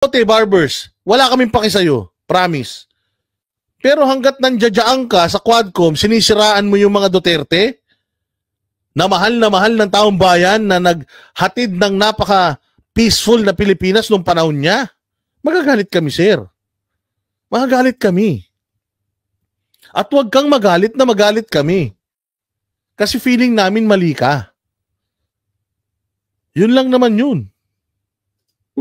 Barbers, wala kaming paki sa'yo. Promise. Pero hanggat nandiyadyaan ka sa Quadcom, sinisiraan mo yung mga Duterte na mahal ng taong bayan na naghatid ng napaka-peaceful na Pilipinas noong panahon niya, magagalit kami, sir. Magagalit kami. At huwag kang magalit na magalit kami. Kasi feeling namin mali ka. Yun lang naman yun.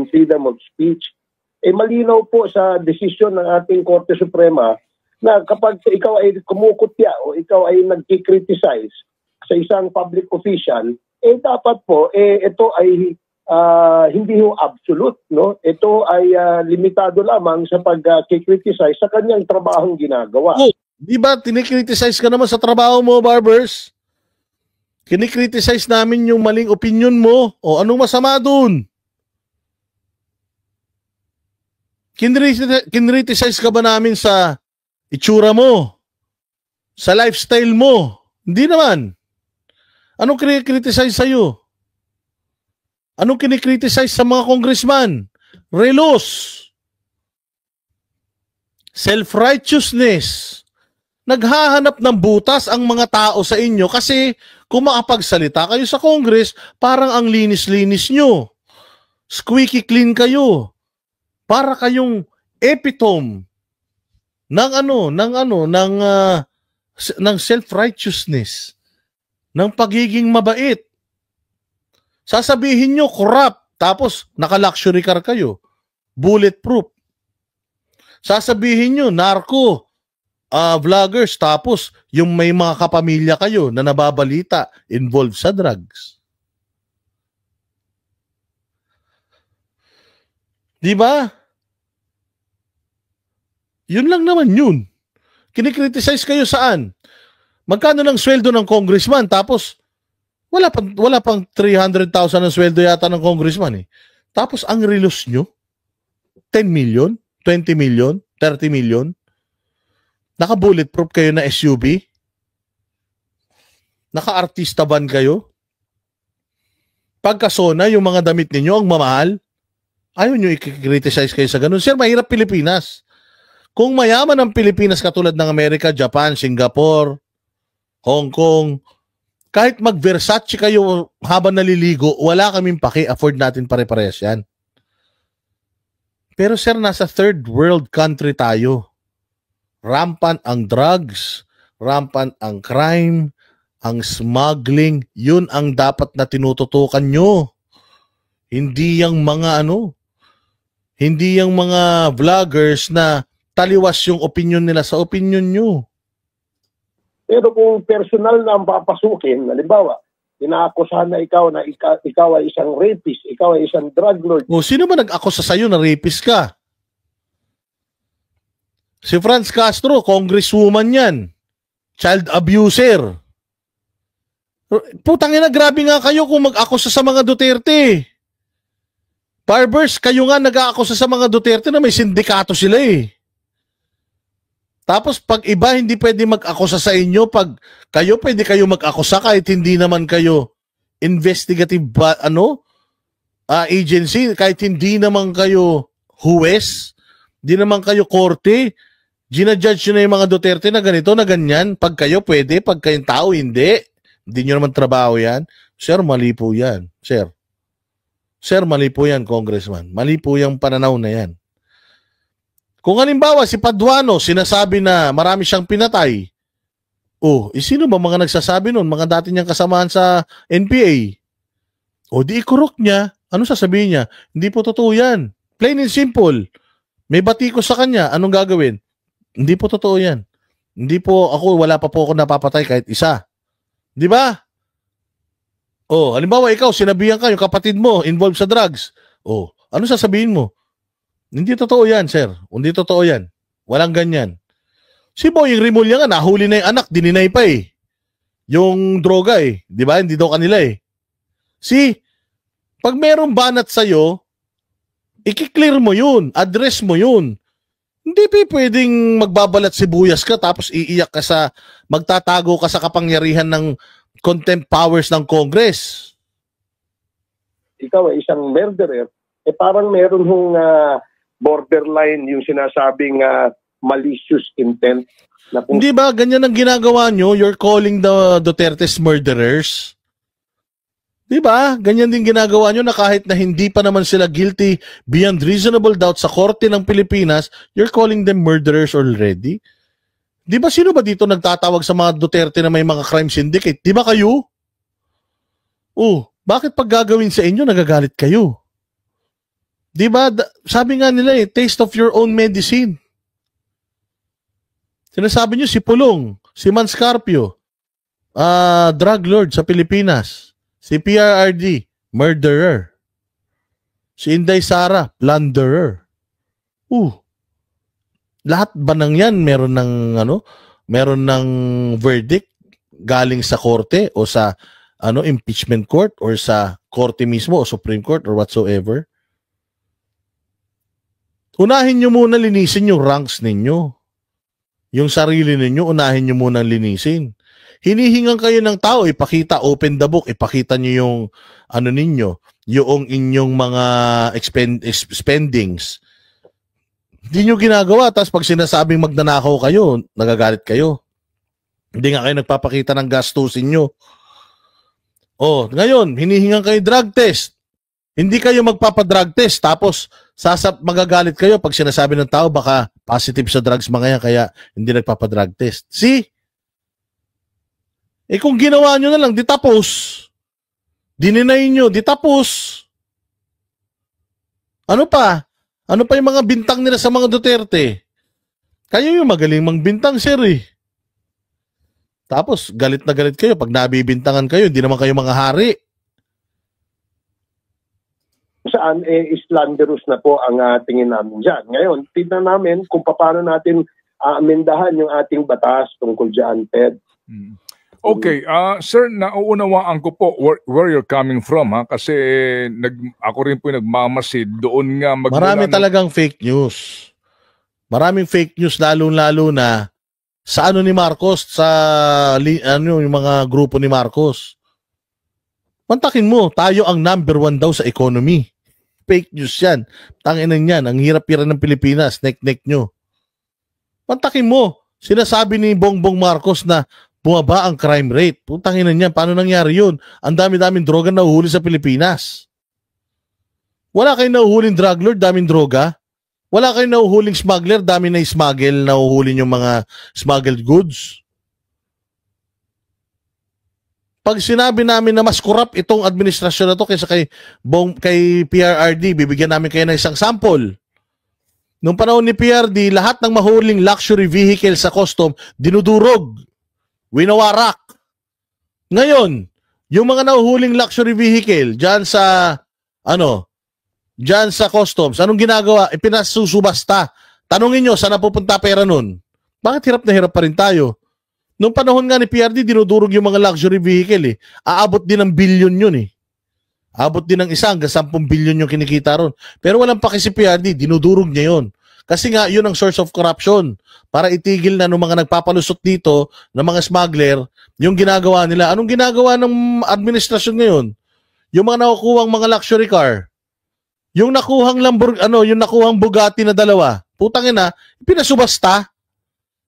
Freedom of speech. Malinaw po sa desisyon ng ating Korte Suprema na kapag ikaw ay kumukutya o ikaw ay nagki-criticize sa isang public official, dapat po ito ay hindi ho absolute, no? Ito ay limitado lamang sa pag-criticize sa kanyang trabahong ginagawa. Oh, di ba tinikriticize ka naman sa trabaho mo, Barbers? Kinikriticize namin yung maling opinion mo. O anong masama dun? Kinriticize ka ba namin sa itsura mo? Sa lifestyle mo? Hindi naman. Anong kinikriticize sa'yo? Anong kinikriticize sa mga congressman? Relos. Self-righteousness. Naghahanap ng butas ang mga tao sa inyo kasi kung makapagsalita kayo sa Congress, parang ang linis-linis nyo. Squeaky clean kayo. Para kayong epitome ng self-righteousness, ng pagiging mabait. Sasabihin nyo corrupt, tapos naka-luxury car kayo, bulletproof. Sasabihin nyo narco vloggers, tapos yung may mga kapamilya kayo na nababalita involved sa drugs. Di ba? Yun lang naman yun. Kinikriticize kayo saan? Magkano ng sweldo ng congressman? Tapos, wala pang 300,000 ang sweldo yata ng congressman eh. Tapos, ang relos nyo, 10 million, 20 million, 30 million. Naka-bulletproof kayo na SUV? Naka-artista van kayo? Pagkasona, yung mga damit ninyo, ang mamahal? Ayaw nyo i-criticize kayo sa ganun. Sir, mahirap Pilipinas. Kung mayaman ang Pilipinas katulad ng Amerika, Japan, Singapore, Hong Kong, kahit mag-Versace kayo habang naliligo, wala kaming paki-afford natin pare-parehas yan. Pero sir, nasa third world country tayo. Rampant ang drugs, rampant ang crime, ang smuggling, yun ang dapat na tinututukan nyo. Hindi yung mga hindi yung mga vloggers na taliwas yung opinion nila sa opinion nyo. Pero kung personal na ang papasukin, halimbawa, inaakusahan na ikaw ay isang rapist, ikaw ay isang drug lord. O sino ba nag-akusa sa'yo na rapist ka? Si Franz Castro, congresswoman yan. Child abuser. Putang ina, grabe nga kayo kung mag-akusa sa mga Duterte. Barbers, kayo nga nag-aakusa sa mga Duterte na may sindikato sila eh. Tapos pag iba hindi pwede mag-akusa sa inyo, pag kayo pwede kayo mag-akusa kahit hindi naman kayo investigative agency, kahit hindi naman kayo huwes, hindi naman kayo korte, ginajudge na yung mga Duterte na ganito, na ganyan. Pag kayo pwede, pag kayong tao hindi. Hindi nyo naman trabaho yan. Sir, mali po yan. Sir, mali po yan, Congressman. Mali po yung pananaw na yan. Kung halimbawa si Paduano sinasabi na marami siyang pinatay, sino ba mga nagsasabi nun? Mga dati niyang kasamahan sa NPA. Di ikurok niya. Ano sasabihin niya? Hindi po totoo yan. Plain and simple. May batikos sa kanya. Anong gagawin? Hindi po totoo yan. Wala pa po ako napapatay kahit isa. Di ba? Halimbawa ikaw, sinabihan ka yung kapatid mo involved sa drugs. Ano sasabihin mo? Hindi totoo yan, sir. Hindi totoo yan. Walang ganyan. Si Boying Rimulya nga, nahuli na yung anak, dininay pa eh. Yung droga eh. Di ba? Hindi daw kanila eh. Pag merong banat sa'yo, i-clear mo yun. Address mo yun. Hindi pwedeng magbabalat sibuyas ka tapos iiyak ka magtatago ka sa kapangyarihan ng contempt powers ng Congress. Ikaw ay isang murderer. Parang meron hong borderline yung sinasabing malicious intent. Na kung Hindi ba ganyan ang ginagawa nyo? You're calling the Dutertes murderers? Di ba? Ganyan din ginagawa nyo na kahit na hindi pa naman sila guilty beyond reasonable doubt sa korte ng Pilipinas, you're calling them murderers already? Di ba sino ba dito nagtatawag sa mga Duterte na may mga crime syndicate? Di ba kayo? Bakit pag gagawin sa inyo, nagagalit kayo? Di ba? Sabi nga nila taste of your own medicine. Sinasabi nyo si Pulong, si Manscarpio, drug lord sa Pilipinas. Si PRRD, murderer. Si Inday Sara, plunderer. Lahat ba ng yan meron ng verdict galing sa korte o sa impeachment court or sa korte mismo o Supreme Court or whatsoever? Unahin nyo muna linisin yung ranks ninyo. Yung sarili ninyo, unahin nyo muna linisin. Hinihingan kayo ng tao, ipakita, open the book, ipakita nyo yung ninyo, yung inyong mga spendings. Hindi nyo ginagawa, tapos pag sinasabing magnanakaw kayo, nagagalit kayo. Hindi nga kayo nagpapakita ng gastusin nyo. Ngayon, hinihingan kayo drug test. Hindi kayo magpapadrug test, tapos magagalit kayo pag sinasabi ng tao, baka positive sa drugs mga yan, kaya hindi nagpapadrug test. See? Kung ginawa nyo na lang, di tapos. Dininay nyo, di tapos. Ano pa? Ano pa yung mga bintang nila sa mga Duterte? Kayo yung magaling mangbintang, sir eh. Tapos, galit na galit kayo. Pag nabibintangan kayo, hindi naman kayo mga hari. Saan slanderous na po ang tingin namin dyan. Ngayon, tignan namin kung paano natin amendahan yung ating batas tungkol dyan, Ted. Okay, sir, nauunawaan ko po where you're coming from kasi ako rin po nagmamasid doon nga Marami talagang fake news. Maraming fake news lalo na sa ni Marcos, sa yung mga grupo ni Marcos. Mantakin mo, tayo ang number 1 daw sa economy. Fake news yan. Tanginan yan, ang hirap-hirap ng Pilipinas, neck nyo. Mantakin mo, sinasabi ni Bongbong Marcos na bumaba ang crime rate. Putangin niyan, paano nangyari yun? Ang dami-daming droga na uhuli sa Pilipinas. Wala kayong nahuhuling drug lord, daming droga. Wala kayong nahuhuling smuggler, dami na smuggle, nahuhuli yung mga smuggled goods. Pag sinabi namin na mas corrupt itong administrasyon na to kaysa kay PRRD, bibigyan namin kayo ng isang sample. Nung panahon ni PRD, lahat ng mahuling luxury vehicle sa custom, dinudurog. Winawarak. Ngayon, yung mga nahuhuling luxury vehicle dyan sa customs, anong ginagawa? Ipinasusubasta. Tanungin nyo, saan napupunta pera nun? Bakit hirap na hirap pa rin tayo? Nung panahon nga ni PRD, dinudurog yung mga luxury vehicle eh. Aabot din ng bilyon yun eh. Aabot din ng hanggang 10 bilyon yung kinikita ron. Pero walang paki si PRD, dinudurog niya yun. Kasi nga, yun ang source of corruption. Para itigil na ng mga nagpapalusot dito, ng mga smuggler, yung ginagawa nila. Anong ginagawa ng administrasyon ngayon? Yung mga nakukuhang mga luxury car. Yung nakuhang yung nakuhang Bugatti na 2. Putangin na, ipinasubasta.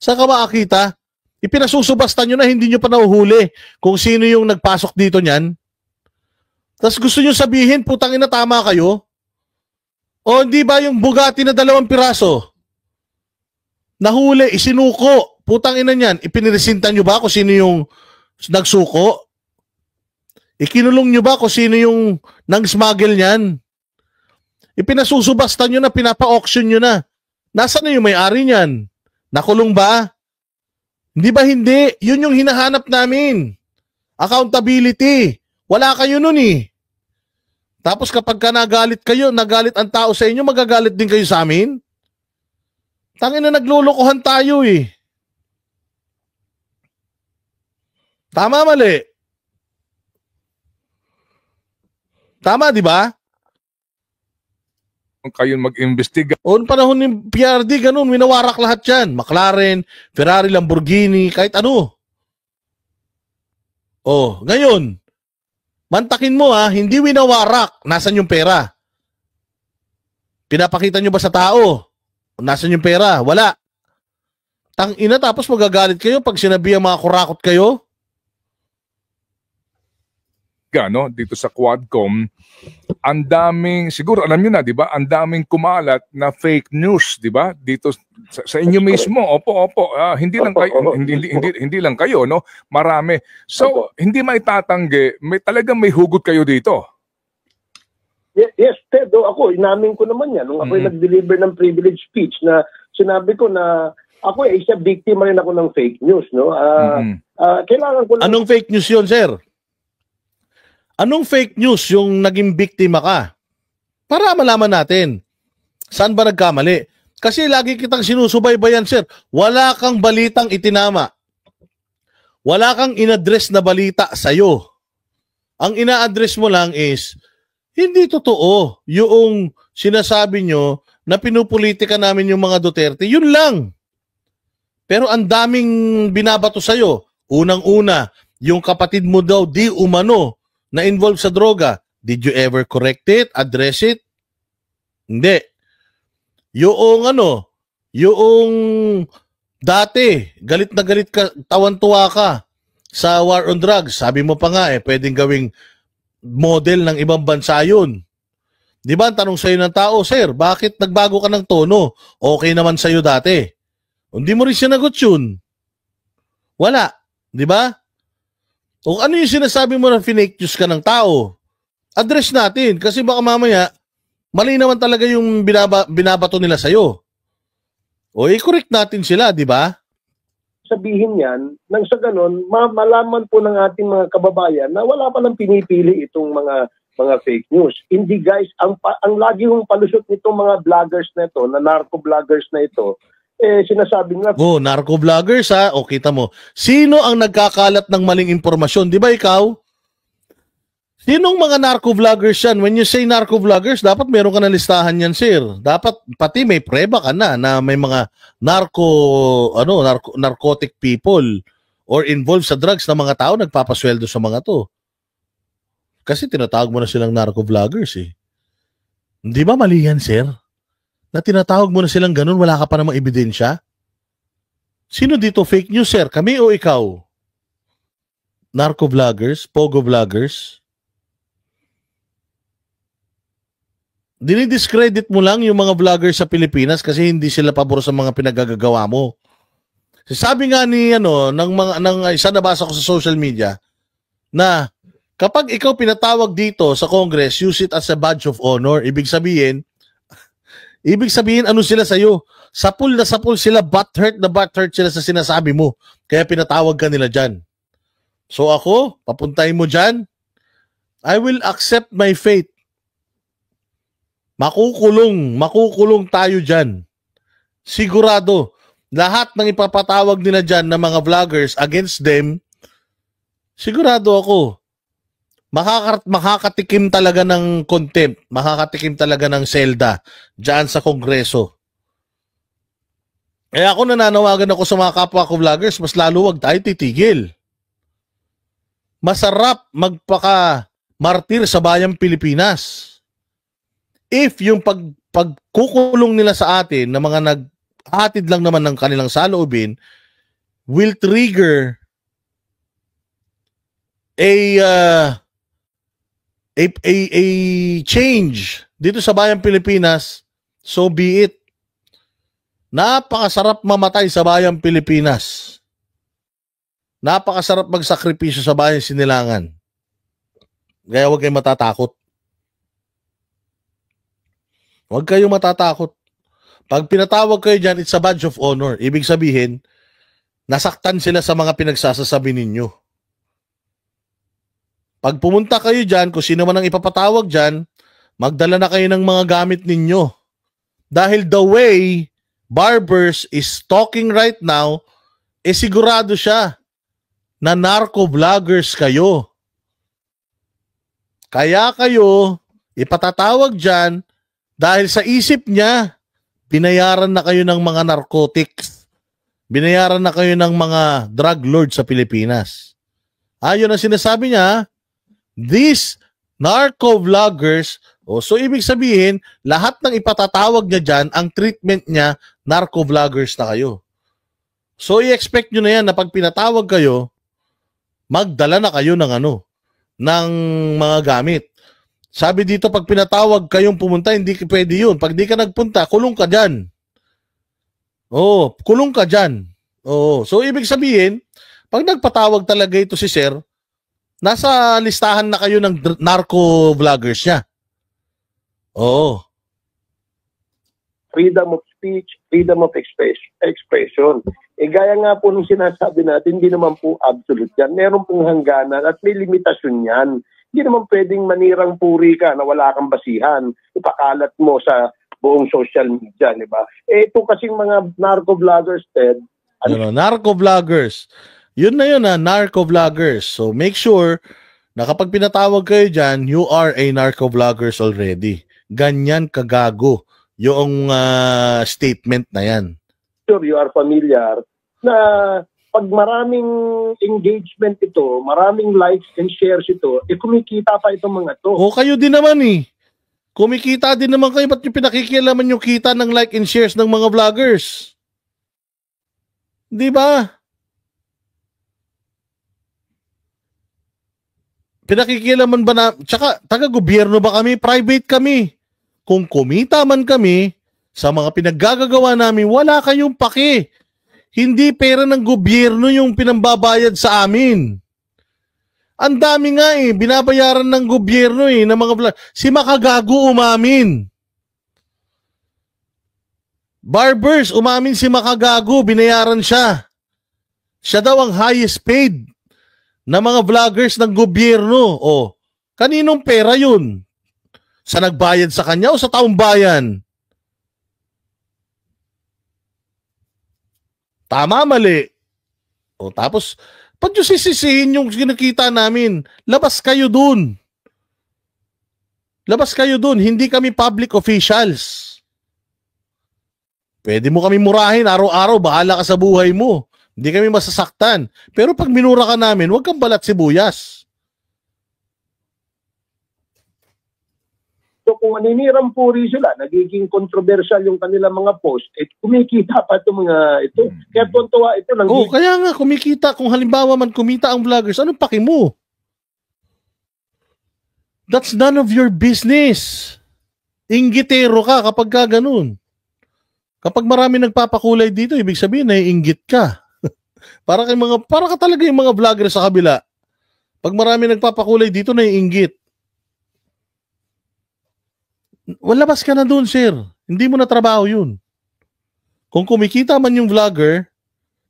Saan ka makakita? Ipinasusubasta nyo na hindi nyo pa nahuhuli kung sino yung nagpasok dito niyan. Tapos gusto nyo sabihin, putangin na tama kayo? O hindi ba yung Bugatti na 2 piraso? Nahuli, isinuko. Putang ina niyan. Ipiniresinta nyo ba kung sino yung nagsuko? Ikinulong nyo ba kung sino yung nang-smuggle niyan? Ipinasusubasta nyo na, pinapa-auction nyo na. Nasaan na yung may-ari niyan? Nakulong ba? Hindi ba hindi? Yun yung hinahanap namin. Accountability. Wala kayo nun eh. Tapos kapag nagalit kayo, nagalit ang tao sa inyo, magagalit din kayo sa amin? Tangin na naglulukuhan tayo eh. Tama, mali? Tama, di ba? Kayo mag-imbestiga. O panahon ni PRD, ganun, winawarak lahat yan. McLaren, Ferrari, Lamborghini, kahit ano. O, ngayon, mantakin mo hindi winawarak. Nasaan yung pera? Pinapakita nyo ba sa tao? Nasaan yung pera? Wala. Tangina, tapos magagalit kayo pag sinabi ang mga kurakot kayo? No, dito sa Quadcom, ang daming, siguro alam niyo na, 'di ba? Ang daming kumalat na fake news, 'di ba? Dito sa inyo mismo. Opo. Hindi lang kayo, hindi lang kayo, no? Marami. So, hindi maitatanggi, talagang may hugot kayo dito. Yes, Ted, ako, inamin ko naman yan. Nung ako nag-deliver ng privilege speech na sinabi ko na ako isa biktima rin ako ng fake news, no? Kailangan ko lang... Anong fake news yun, sir? Anong fake news yung naging biktima ka? Para malaman natin. Saan ba nagkamali? Kasi lagi kitang sinusubaybayan, sir. Wala kang balitang itinama. Wala kang inaddress na balita sa'yo. Ang ina-address mo lang is, hindi totoo yung sinasabi nyo na pinupolitika namin yung mga Duterte. Yun lang. Pero ang daming binabato sa'yo. Unang-una, yung kapatid mo daw di umano na involved sa droga. Did you ever correct it? Address it? Hindi. Yung dati, galit na galit ka, tawan-tuwa ka sa war on drugs. Sabi mo pa nga pwedeng gawing model ng ibang bansa yun. Di ba, ang tanong sa'yo ng tao, sir, bakit nagbago ka ng tono? Okay naman sa'yo dati. Hindi mo rin sinagot yun. Wala. Di ba? O ano yung sinasabi mo na fake news ka ng tao? Address natin. Kasi baka mamaya, mali naman talaga yung binabato nila sa'yo. O i-correct natin sila, di ba? Sabihin yan, nang sa ganon, malaman po ng ating mga kababayan na wala pa nang pinipili itong mga fake news. Hindi guys, ang lagi yung palusot nitong mga vloggers na ito, na narco-vloggers na ito, sinasabi nga... narco-vloggers ha? O kita mo, sino ang nagkakalat ng maling impormasyon? Di ba ikaw? Sinong mga narco-vloggers yan? When you say narco-vloggers, dapat meron ka na listahan yan, sir. Dapat pati may preba ka na may mga narcotic people or involved sa drugs na mga tao nagpapasweldo sa mga to. Kasi tinatawag mo na silang narco-vloggers eh. Hindi ba mali yan, sir? Na tinatawag mo na silang ganun, wala ka pa namang ebidensya? Sino dito fake news, sir? Kami o ikaw? Narco-vloggers? Pogo-vloggers? Dinidiscredit mo lang yung mga vloggers sa Pilipinas kasi hindi sila pabor sa mga pinagagagawa mo. Sabi nga ni isa nabasa ko sa social media na kapag ikaw pinatawag dito sa Congress, use it as a badge of honor. Ibig sabihin ano sila sa'yo? Sapul na sapul sila, butthurt sila sa sinasabi mo. Kaya pinatawag ka nila dyan. So ako, papuntahin mo dyan, I will accept my fate. Makukulong tayo dyan. Sigurado, lahat ng ipapatawag nila dyan na mga vloggers against them, sigurado ako, makakatikim talaga ng contempt, makakatikim talaga ng selda dyan sa Kongreso. Kaya ako nananawagan ako sa mga kapwa ko vloggers, mas lalo wag tayo titigil. Masarap magpaka-martir sa bayang Pilipinas. If yung pagkukulong nila sa atin na mga naghatid lang naman ng kanilang saloobin will trigger a change dito sa bayang Pilipinas, so be it. Napakasarap mamatay sa bayang Pilipinas. Napakasarap magsakripisyo sa bayang Sinilangan. Kaya huwag kayong matatakot. Huwag kayong matatakot. Pag pinatawag kayo dyan, it's a badge of honor. Ibig sabihin, nasaktan sila sa mga pinagsasasabi ninyo. Pag pumunta kayo dyan, kung sino man ang ipapatawag dyan, magdala na kayo ng mga gamit ninyo. Dahil the way Barbers is talking right now, sigurado siya na narco-vloggers kayo. Kaya kayo ipatatawag dyan dahil sa isip niya, binayaran na kayo ng mga narcotics. Binayaran na kayo ng mga drug lords sa Pilipinas. Ayon ang sinasabi niya, these narco-vloggers So ibig sabihin, lahat ng ipatatawag niya dyan, ang treatment niya, narco-vloggers na kayo. So i-expect nyo na yan na pag pinatawag kayo, magdala na kayo ng ng mga gamit. Sabi dito, pag pinatawag kayong pumunta, hindi pwede yun. Pag di ka nagpunta, kulong ka dyan. Kulong ka dyan. So ibig sabihin, pag nagpatawag talaga ito si Sir, nasa listahan na kayo ng narco-vloggers niya. Freedom of speech, freedom of expression. Gaya nga po nung sinasabi natin, hindi naman po absolute yan. Meron pong hangganan at may limitasyon yan. Hindi naman pwedeng manirang puri ka na wala kang basihan. Ipakalat mo sa buong social media, di ba? Ito kasing mga narco-vloggers, Ted. Narco-vloggers. Yun na yun, narco-vloggers. So make sure na kapag pinatawag kayo dyan, you are a narco-vloggers already. Ganyan kagago yung statement na yan. Sure, you are familiar na pag maraming engagement ito, maraming likes and shares ito, kumikita pa itong mga to. Kayo din naman kumikita din naman kayo. Ba't yung pinakikialaman yung kita ng like and shares ng mga vloggers? Di ba? Pinakikialaman ba na, tsaka taga-gobyerno ba kami? Private kami. Kung kumita man kami sa mga pinaggagawa namin, wala kayong paki. Hindi pera ng gobyerno yung pinambabayad sa amin. Ang dami nga binabayaran ng gobyerno ng mga vlog. Si Makagago umamin. Barbers, umamin si Makagago, binayaran siya. Siya daw ang highest paid na mga vloggers ng gobyerno. Kaninong pera yun? Sa nagbayad sa kanya o sa taong bayan? Tama, mali. Tapos, pag yung sisisihin yung kinakita namin, labas kayo dun. Labas kayo dun. Hindi kami public officials. Pwede mo kami murahin araw-araw, bahala ka sa buhay mo. Hindi kami masasaktan. Pero pag minura ka namin, huwag kang balat sibuyas. So kung aninirang puri sila, nagiging controversial yung kanilang mga post, kumikita pa itong mga ito. Kaya tuntua ito. Kaya nga, kumikita. Kung halimbawa man kumita ang vloggers, anong paki mo? That's none of your business. Inggitero ka kapag ka ganun. Kapag marami nagpapakulay dito, ibig sabihin naiinggit ka. para ka talaga yung mga vlogger sa kabila. Pag marami nagpapakulay dito, naiinggit. Labas ka na dun, sir. Hindi mo na trabaho yun. Kung kumikita man yung vlogger,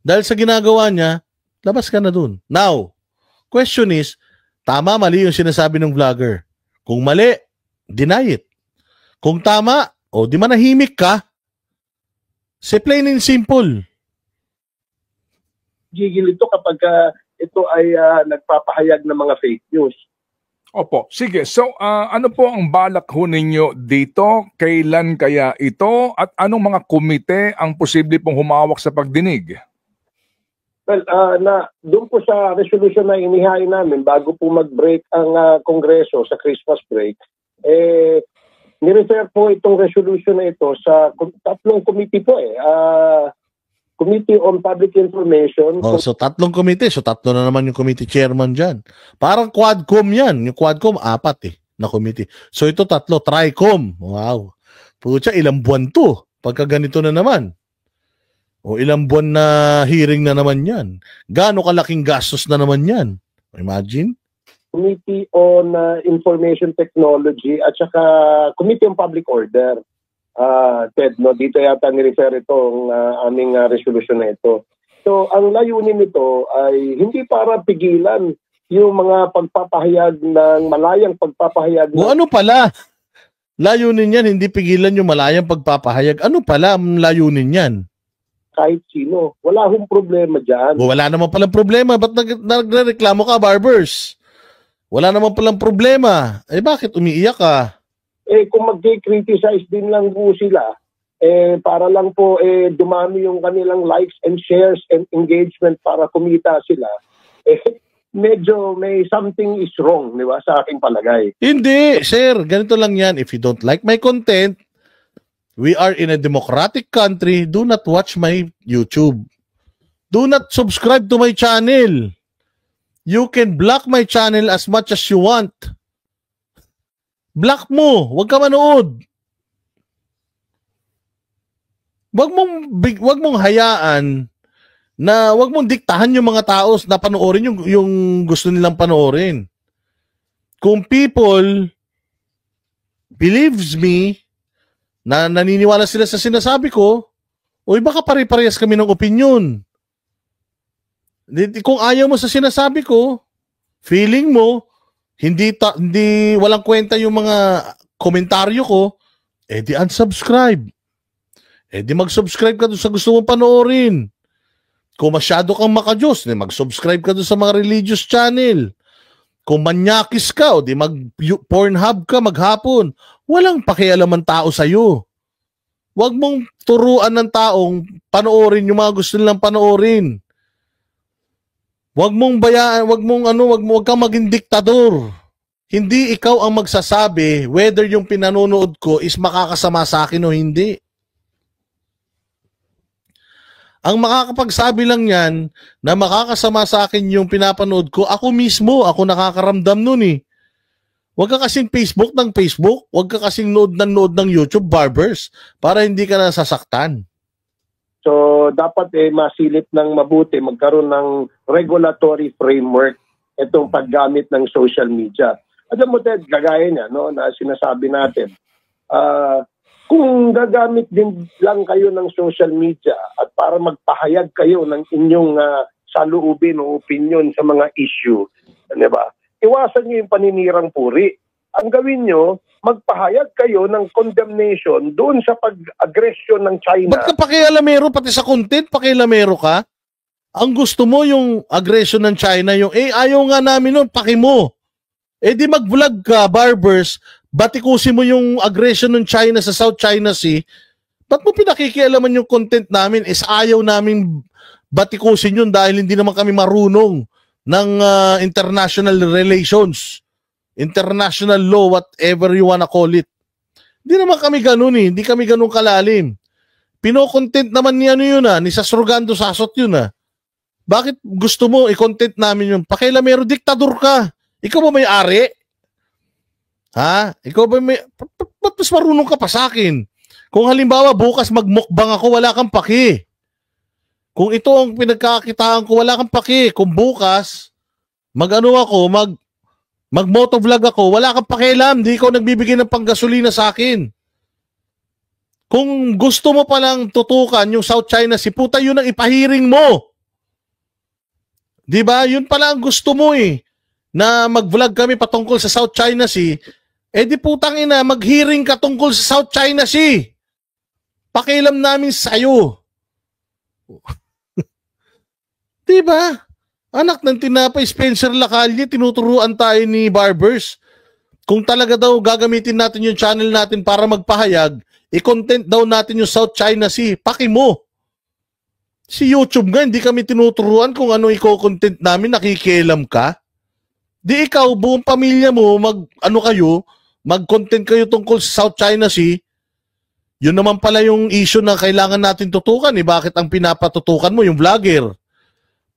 dahil sa ginagawa niya, labas ka na dun. Now, question is, tama, mali yung sinasabi ng vlogger. Kung mali, deny it. Kung tama, di manahimik ka. Say plain and simple. Gigil ito kapag ito ay nagpapahayag ng mga fake news. Opo. Sige. So, ano po ang balak ho ninyo dito? Kailan kaya ito? At anong mga komite ang posible pong humawak sa pagdinig? Well, doon po sa resolution na inihain namin bago po mag-break ang Kongreso sa Christmas break, nirefer po itong resolution na ito sa tatlong committee po Committee on Public Information. So tatlong komite. So tatlo na naman yung committee chairman dyan. Parang Quadcom yan. Yung Quadcom, 4 na committee. So ito tatlo, Tricom. Wow. Pucha, ilang buwan to. Pagka ganito na naman. Ilang buwan na hearing na naman yan. Gaano kalaking gastos na naman yan? Imagine. Committee on Information Technology at saka Committee on Public Order. Ted, dito yata ni-refer itong aming resolution na ito. So, ang layunin nito ay hindi para pigilan yung mga pagpapahayag ng malayang pagpapahayag. Ano pala? Layunin yan, hindi pigilan yung malayang pagpapahayag. Ano pala ang layunin yan? Kahit sino. Wala hong problema dyan. Wala naman palang problema. Ba't nagreklamo ka, Barbers? Wala naman palang problema. Bakit umiiyak ka? Kung mag-criticize din lang po sila, para lang po dumami yung kanilang likes and shares and engagement para kumita sila, medyo may something is wrong, di ba, sa aking palagay. Hindi, sir. Ganito lang yan. If you don't like my content, we are in a democratic country. Do not watch my YouTube. Do not subscribe to my channel. You can block my channel as much as you want. Block mo. Huwag ka manood. Wag mong hayaan na wag mong diktahan yung mga tao na panoorin yung gusto nilang panoorin. Kung people believes me na naniniwala sila sa sinasabi ko, o baka pare-parehas kami ng opinion. Kung ayaw mo sa sinasabi ko, feeling mo hindi walang kwenta yung mga komentaryo ko, di unsubscribe. Di mag-subscribe ka doon sa gusto mong panoorin. Kung masyado kang makajos, mag-subscribe ka doon sa mga religious channel. Kung manyakis ka, di mag-Pornhub ka maghapon. Walang pakialam ang tao sa'yo. Huwag mong turuan ng taong panoorin yung mga gusto nilang panoorin. Huwag mong bayaan, huwag kang maging diktador. Hindi ikaw ang magsasabi whether yung pinanonood ko is makakasama sa akin o hindi. Ang makakapagsabi lang yan na makakasama sa akin yung pinapanood ko, ako mismo, ako nakakaramdam nun eh. Huwag ka kasing Facebook ng Facebook, huwag ka kasing nood ng YouTube, barbers, para hindi ka nasasaktan. So, dapat masilip ng mabuti, magkaroon ng regulatory framework itong paggamit ng social media. Alam mo, Ted, gagaya niya, no, na sinasabi natin, kung gagamit din lang kayo ng social media at para magpahayag kayo ng inyong saloobin o opinion sa mga issue, di ba? Iwasan niyo yung paninirang puri. Ang gawin niyo, magpahayag kayo ng condemnation doon sa pag-aggression ng China. Ba't ka pakialamero pati sa content? Pakialamero ka? Ang gusto mo yung aggression ng China, yung ayaw nga namin nun, paki mo. Di mag-vlog ka, barbers, batikusin mo yung aggression ng China sa South China Sea. Ba't mo pinakikialaman yung content namin? Ayaw namin batikusin yun dahil hindi naman kami marunong ng international relations, international law, whatever you wanna call it. Hindi naman kami ganun eh. Hindi kami ganun kalalim. Pino-content naman ni ni Sasrogando Sasot yun Bakit gusto mo i-content namin yun? Pakialamero, diktador ka. Ikaw ba may-ari? Ha? Ikaw ba may... Ba't mas marunong ka pa sa akin? Kung halimbawa bukas magmukbang ako, wala kang paki. Kung ito ang pinagkakitaan ko, wala kang paki. Kung bukas, mag-motovlog ako, wala kang pakialam. Di ikaw nagbibigay ng panggasolina sa akin. Kung gusto mo palang tutukan yung South China Sea, puta yun ang ipahiring mo. Di ba? Yun pala ang gusto mo na mag-vlog kami patungkol sa South China Sea. Di putang ina, mag-hearing ka tungkol sa South China Sea. Pakialam namin sa'yo. Diba? Anak ng tinapay, Spencer Lacalle, tinuturuan tayo ni barbers. Kung talaga daw gagamitin natin yung channel natin para magpahayag, i-content daw natin yung South China Sea. Paki mo. Si YouTube nga, hindi kami tinuturuan kung ano i-content namin, nakikialam ka. Di ikaw, buong pamilya mo, mag-content kayo tungkol sa South China Sea. Yun naman pala yung issue na kailangan natin tutukan. Bakit ang pinapatutukan mo yung vlogger?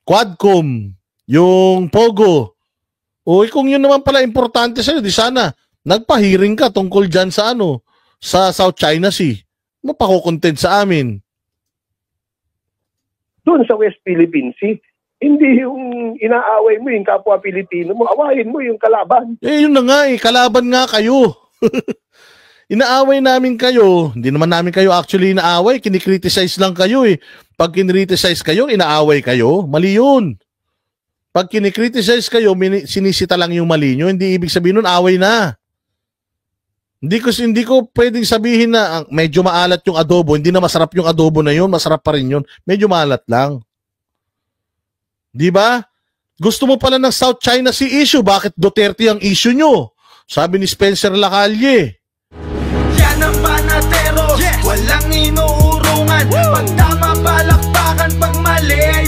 Quadcom, yung Pogo. Kung yun naman pala importante sa'yo, di sana nagpahiring ka tungkol dyan sa sa South China Sea. Mapakukontent sa amin. Doon sa West Philippine Sea, hindi yung inaaway mo yung kapwa Pilipino mo, awayin mo yung kalaban. Yun na nga kalaban nga kayo. Inaaway namin kayo. Hindi naman namin kayo actually inaaway. Kinikriticize lang kayo Pag kinikriticize kayo, inaaway kayo. Mali yun. Pag kinikriticize kayo, sinisita lang yung mali nyo. Hindi ibig sabihin nun, away na. Hindi ko pwedeng sabihin na medyo maalat yung adobo. Hindi na masarap yung adobo na yun. Masarap pa rin yun. Medyo maalat lang. Di ba? Gusto mo pala ng South China Sea issue. Bakit Duterte ang issue nyo? Sabi ni Spencer Lacalle. Yan ang panatero, walang inuurungan. Pag tama palakpakan, pag mali ay